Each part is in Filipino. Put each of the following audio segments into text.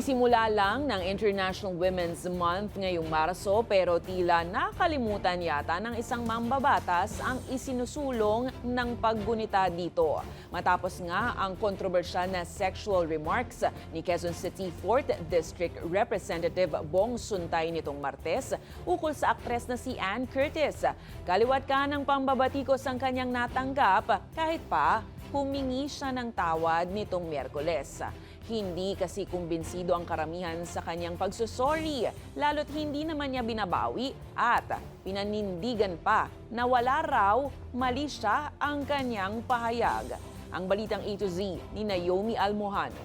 Sinisimula lang ng International Women's Month ngayong Marso pero tila nakalimutan yata ng isang mambabatas ang isinusulong ng paggunita dito. Matapos nga ang kontrobersyal na sexual remarks ni Quezon City 4th District Representative Bong Suntay nitong Martes ukol sa aktres na si Ann Curtis. Kaliwat ka ng pambabatikos ang kanyang natanggap kahit pa humingi siya ng tawad nitong Miyerkules. Hindi kasi kumbinsido ang karamihan sa kanyang pagsusorry, lalo't hindi naman niya binabawi at pinanindigan pa na wala raw mali siya ang kanyang pahayag. Ang balitang A to Z ni Naomi Almojano.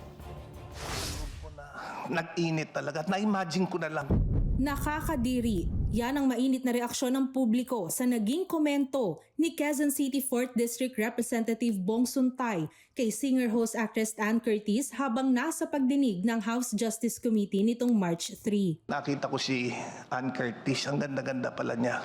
Nag-init talaga at na-imagine ko na lang. Nakakadiri. Yan ang mainit na reaksyon ng publiko sa naging komento ni Quezon City 4th District Representative Bong Suntay kay singer-host-actress Ann Curtis habang nasa pagdinig ng House Justice Committee nitong March 3. Nakita ko si Ann Curtis, ang ganda-ganda pala niya.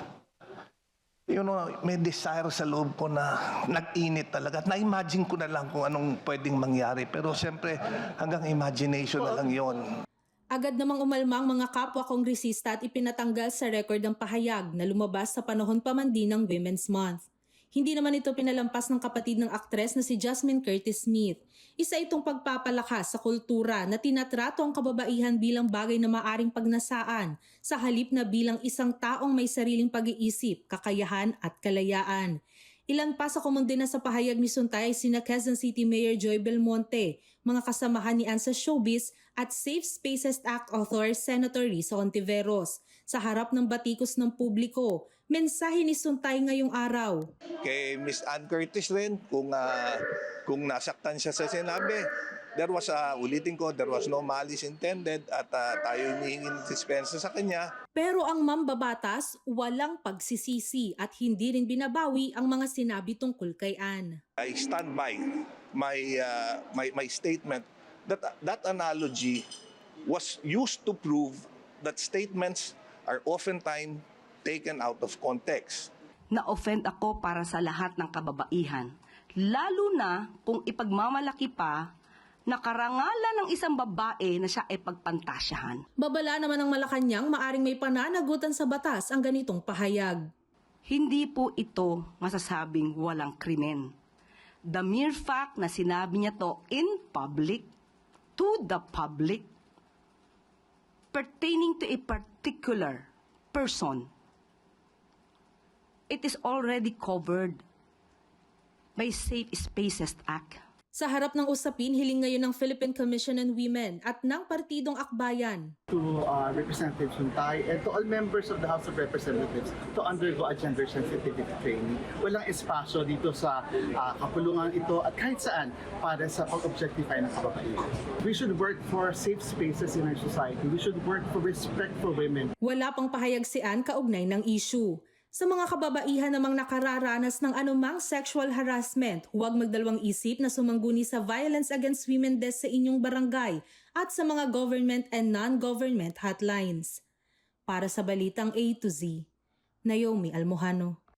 May desire sa loob ko na nag-init talaga. At na-imagine ko na lang kung anong pwedeng mangyari. Pero siyempre, hanggang imagination na lang yon. Agad namang umalma ang mga kapwa kongresista at ipinatanggal sa record ang pahayag na lumabas sa panahon pa man din ng Women's Month. Hindi naman ito pinalampas ng kapatid ng aktres na si Jasmine Curtis Smith. Isa itong pagpapalakas sa kultura na tinatrato ang kababaihan bilang bagay na maaring pagnasaan sa halip na bilang isang taong may sariling pag-iisip, kakayahan at kalayaan. Ilan pa sa kumundina sa pahayag ni Suntay sina Quezon City Mayor Joy Belmonte, mga kasamahan ni Ann sa showbiz at Safe Spaces Act author Senator Risa Ontiveros. Sa harap ng batikos ng publiko, mensahe ni Suntay ngayong araw. Kay Miss Ann Curtis rin, kung nasaktan siya sa sinabi, ulitin ko, there was no malice intended at tayo hinihingi ng dispensa sa kanya. Pero ang mambabatas, walang pagsisisi at hindi rin binabawi ang mga sinabi tungkol kay Ann. I stand by my statement that that analogy was used to prove that statements are oftentimes taken out of context. Na-offend ako para sa lahat ng kababaihan, lalo na kung ipagmamalaki pa na karangalan ng isang babae na siya ay pagpantasyahan. Babala naman ng Malacanang maaring may pananagutan sa batas ang ganitong pahayag. Hindi po ito masasabing walang krimen. The mere fact na sinabi niya to in public, to the public, pertaining to a particular person, it is already covered by Safe Spaces Act. Sa harap ng usapin, hiling ngayon ng Philippine Commission on Women at ng Partidong Akbayan. To Representative Suntay and to all members of the House of Representatives to undergo a gender sensitivity training. Walang espasyo dito sa kapulungan ito at kahit saan para sa pag-objectify ng kababaihan. We should work for safe spaces in our society. We should work for respect for women. Wala pang pahayag si Ann kaugnay ng issue. Sa mga kababaihan namang nakararanas ng anumang sexual harassment, huwag magdalawang isip na sumangguni sa Violence Against Women Desk sa inyong barangay at sa mga government and non-government hotlines. Para sa Balitang A to Z, Naomi Almojano.